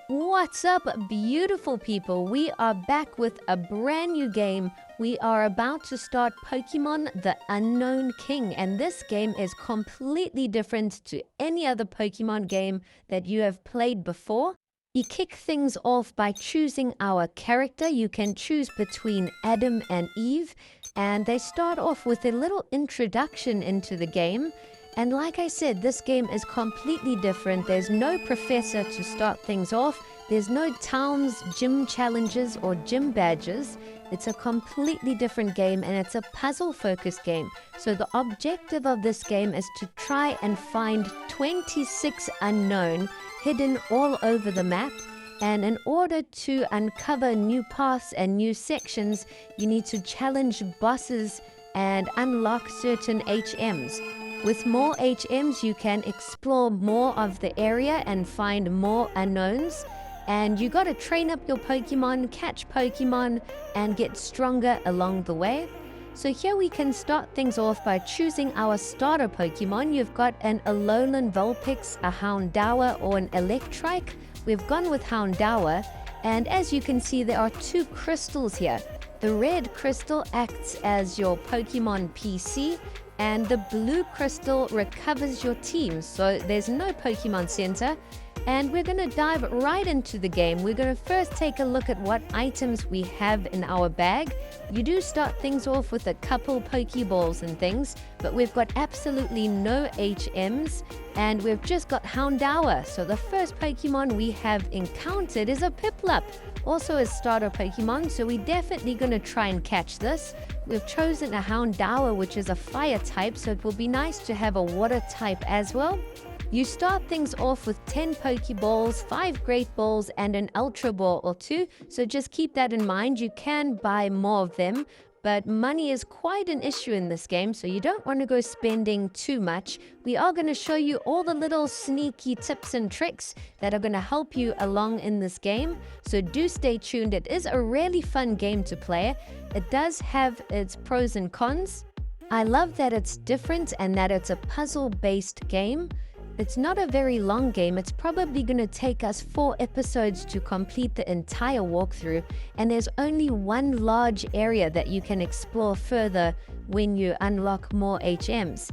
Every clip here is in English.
What's up, beautiful people? We are back with a brand new game. We are about to start Pokemon the Unknown King, and this game is completely different to any other Pokemon game that you have played before. You kick things off by choosing our character. You can choose between Adam and Eve, and they start off with a little introduction into the game. And like I said, this game is completely different. There's no professor to start things off. There's no towns, gym challenges, or gym badges. It's a completely different game, and it's a puzzle-focused game. So the objective of this game is to try and find 26 unknown hidden all over the map. And in order to uncover new paths and new sections, you need to challenge bosses and unlock certain HMs. With more HMs, you can explore more of the area and find more unknowns. And you gotta train up your Pokemon, catch Pokemon, and get stronger along the way. So here we can start things off by choosing our starter Pokemon. You've got an Alolan Vulpix, a Houndour, or an Electrike. We've gone with Houndour, and as you can see, there are two crystals here. The red crystal acts as your Pokemon PC, and the blue crystal recovers your team, so there's no Pokemon Center. And we're going to dive right into the game. We're going to first take a look at what items we have in our bag. You do start things off with a couple Pokeballs and things, but we've got absolutely no HMs, and we've just got Houndour. So the first Pokemon we have encountered is a Piplup, also a starter Pokemon, so we're definitely going to try and catch this. We've chosen a Houndour, which is a fire type, so it will be nice to have a water type as well. You start things off with 10 Pokeballs, 5 Great Balls, and an Ultra Ball or 2, so just keep that in mind. You can buy more of them, but money is quite an issue in this game, so you don't want to go spending too much. We are going to show you all the little sneaky tips and tricks that are going to help you along in this game, so do stay tuned. It is a really fun game to play. It does have its pros and cons. I love that it's different and that it's a puzzle-based game. It's not a very long game. It's probably going to take us 4 episodes to complete the entire walkthrough, and there's only one large area that you can explore further when you unlock more HMs.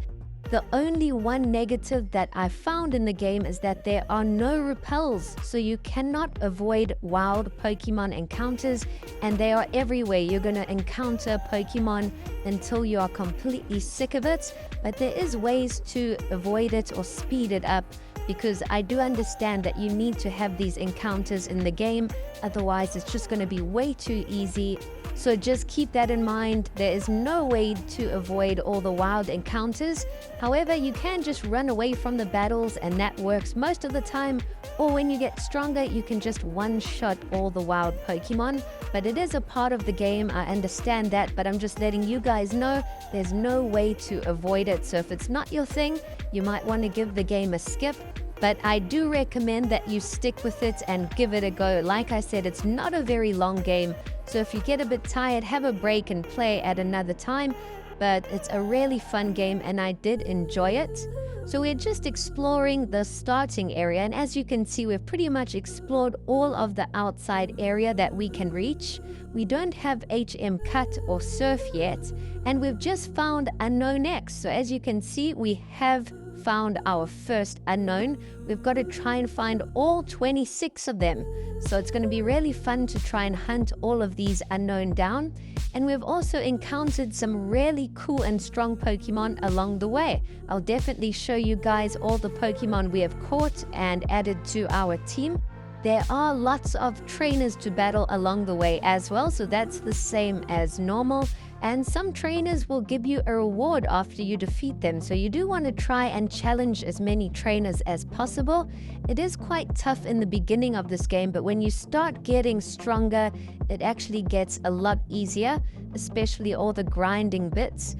The only one negative that I found in the game is that there are no repels, so you cannot avoid wild Pokemon encounters, and they are everywhere. You're going to encounter Pokemon until you are completely sick of it, but there is ways to avoid it or speed it up, because I do understand that you need to have these encounters in the game, otherwise it's just going to be way too easy. So just keep that in mind. There is no way to avoid all the wild encounters. However, you can just run away from the battles, and that works most of the time. Or when you get stronger, you can just one-shot all the wild Pokemon. But it is a part of the game, I understand that, but I'm just letting you guys know there's no way to avoid it. So if it's not your thing, you might want to give the game a skip. But I do recommend that you stick with it and give it a go. Like I said, it's not a very long game, so if you get a bit tired, have a break and play at another time. But it's a really fun game, and I did enjoy it. So we're just exploring the starting area, and as you can see, we've pretty much explored all of the outside area that we can reach. We don't have HM Cut or Surf yet, and we've just found Unknown X. So as you can see, we have found our first unknown. We've got to try and find all 26 of them. So it's going to be really fun to try and hunt all of these unknown down. And we've also encountered some really cool and strong Pokemon along the way. I'll definitely show you guys all the Pokemon we have caught and added to our team. There are lots of trainers to battle along the way as well, so that's the same as normal. And some trainers will give you a reward after you defeat them, so you do want to try and challenge as many trainers as possible. It is quite tough in the beginning of this game, but when you start getting stronger, it actually gets a lot easier, especially all the grinding bits.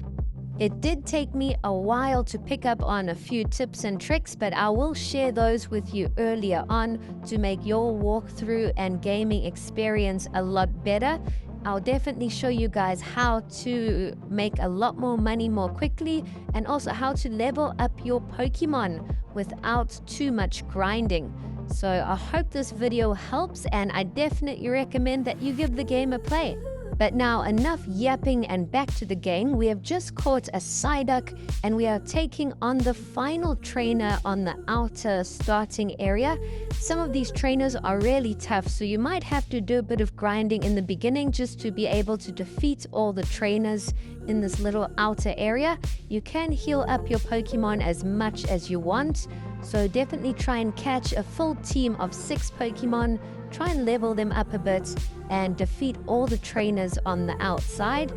It did take me a while to pick up on a few tips and tricks, but I will share those with you earlier on to make your walkthrough and gaming experience a lot better. I'll definitely show you guys how to make a lot more money more quickly, and also how to level up your Pokemon without too much grinding. So I hope this video helps, and I definitely recommend that you give the game a play. But now enough yapping and back to the game. We have just caught a Psyduck and we are taking on the final trainer on the outer starting area. Some of these trainers are really tough, so you might have to do a bit of grinding in the beginning just to be able to defeat all the trainers in this little outer area. You can heal up your Pokemon as much as you want, so definitely try and catch a full team of 6 Pokemon. Try and level them up a bit and defeat all the trainers on the outside.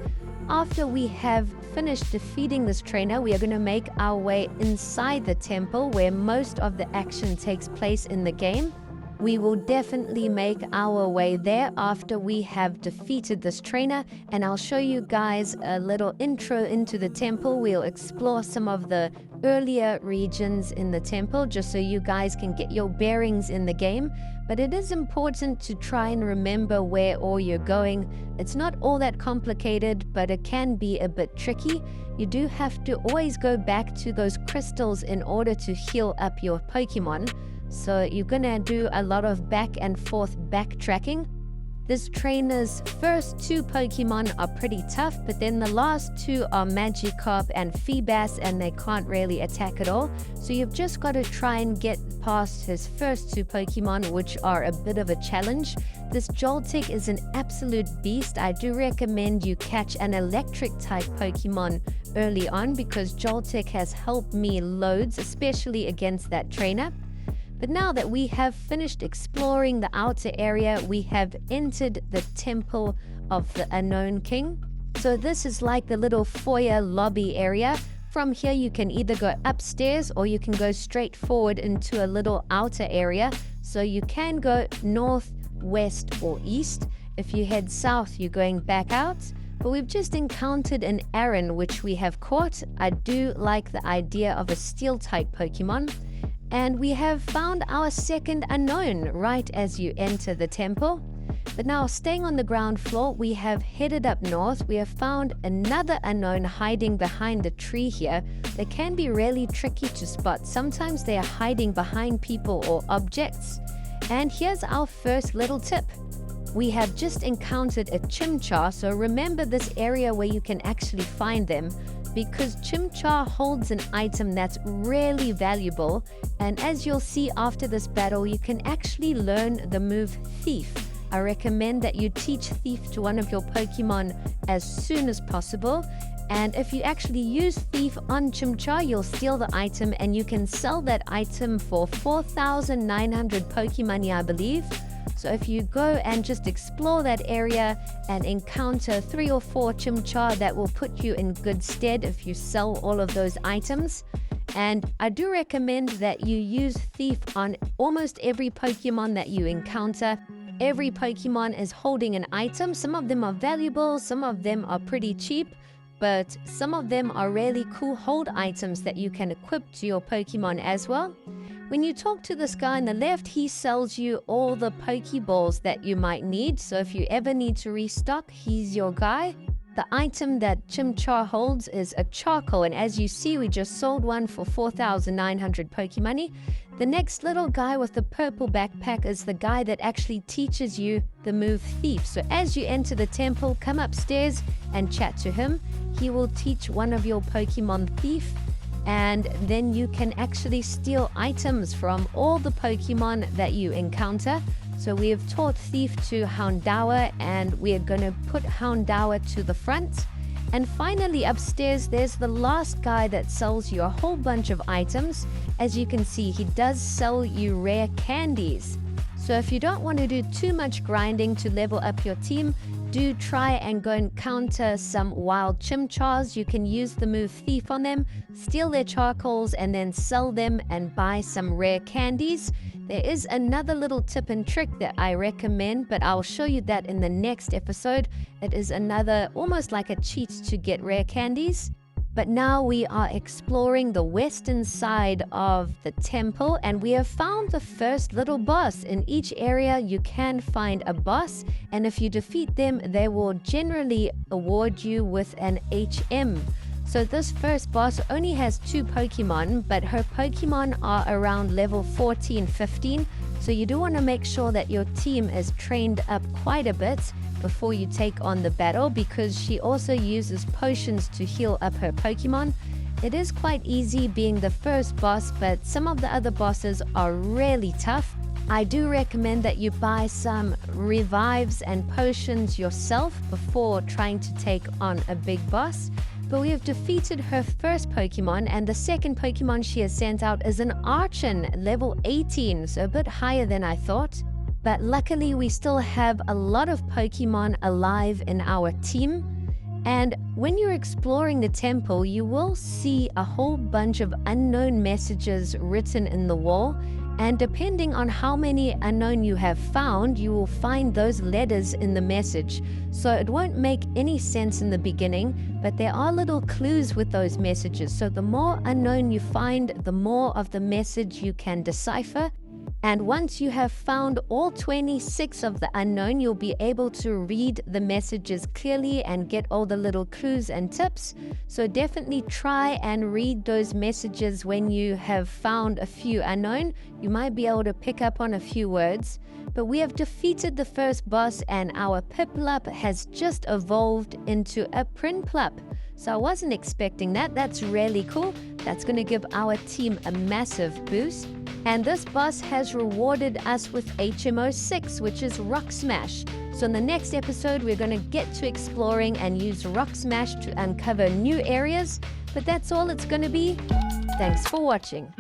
After we have finished defeating this trainer, we are going to make our way inside the temple where most of the action takes place in the game. We will definitely make our way there after we have defeated this trainer, and I'll show you guys a little intro into the temple. We'll explore some of the earlier regions in the temple just so you guys can get your bearings in the game. But it is important to try and remember where all you're going. It's not all that complicated, but it can be a bit tricky. You do have to always go back to those crystals in order to heal up your Pokemon. So you're gonna do a lot of back and forth backtracking. This trainer's first 2 Pokemon are pretty tough, but then the last 2 are Magikarp and Feebas, and they can't really attack at all. So you've just got to try and get past his first 2 Pokemon, which are a bit of a challenge. This Joltik is an absolute beast. I do recommend you catch an electric type Pokemon early on, because Joltik has helped me loads, especially against that trainer. But now that we have finished exploring the outer area, we have entered the Temple of the Unown King. So this is like the little foyer lobby area. From here you can either go upstairs or you can go straight forward into a little outer area. So you can go north, west or east. If you head south, you're going back out. But we've just encountered an Aron, which we have caught. I do like the idea of a steel type Pokemon. And we have found our second Unown right as you enter the temple. But now, staying on the ground floor, we have headed up north. We have found another Unown hiding behind the tree here. They can be really tricky to spot. Sometimes they are hiding behind people or objects. And here's our first little tip. We have just encountered a Chimchar, so remember this area where you can actually find them, because Chimchar holds an item that's really valuable, and as you'll see after this battle, you can actually learn the move Thief. I recommend that you teach Thief to one of your Pokemon as soon as possible, and if you actually use Thief on Chimchar, you'll steal the item and you can sell that item for 4,900 Pokemoney, I believe. So if you go and just explore that area and encounter 3 or 4 Chimchar, that will put you in good stead if you sell all of those items. And I do recommend that you use Thief on almost every Pokemon that you encounter. Every Pokemon is holding an item. Some of them are valuable, some of them are pretty cheap, but some of them are really cool hold items that you can equip to your Pokemon as well. When you talk to this guy on the left, he sells you all the Pokeballs that you might need. So if you ever need to restock, he's your guy. The item that Chimchar holds is a charcoal, and as you see, we just sold one for 4,900 Pokemoney. The next little guy with the purple backpack is the guy that actually teaches you the move Thief. So as you enter the temple, come upstairs and chat to him. He will teach one of your Pokemon Thief, and then you can actually steal items from all the Pokemon that you encounter. So we have taught Thief to Houndour, and we are going to put Houndour to the front. And finally upstairs, there's the last guy that sells you a whole bunch of items. As you can see, he does sell you rare candies. So if you don't want to do too much grinding to level up your team, do try and go and counter some wild Chimchars. You can use the move Thief on them, steal their charcoals, and then sell them and buy some rare candies. There is another little tip and trick that I recommend, but I'll show you that in the next episode. It is another, almost like a cheat to get rare candies. But now we are exploring the western side of the temple, and we have found the first little boss. In each area you can find a boss, and if you defeat them, they will generally award you with an HM. So this first boss only has 2 Pokemon, but her Pokemon are around level 14, 15. So you do want to make sure that your team is trained up quite a bit before you take on the battle, because she also uses potions to heal up her Pokemon. It is quite easy being the first boss, but some of the other bosses are really tough. I do recommend that you buy some revives and potions yourself before trying to take on a big boss. But we have defeated her first Pokemon, and the second Pokemon she has sent out is an Archon, level 18, so a bit higher than I thought. But luckily we still have a lot of Pokemon alive in our team. And when you're exploring the temple, you will see a whole bunch of unknown messages written in the wall. And depending on how many unknown you have found, you will find those letters in the message. So it won't make any sense in the beginning, but there are little clues with those messages. So the more unknown you find, the more of the message you can decipher. And once you have found all 26 of the unknown, you'll be able to read the messages clearly and get all the little clues and tips. So definitely try and read those messages when you have found a few unknown. You might be able to pick up on a few words. But we have defeated the first boss, and our Piplup has just evolved into a Prinplup. So I wasn't expecting that. That's really cool. That's going to give our team a massive boost. And this boss has rewarded us with HMO 6, which is Rock Smash. So in the next episode, we're going to get to exploring and use Rock Smash to uncover new areas. But that's all it's going to be. Thanks for watching.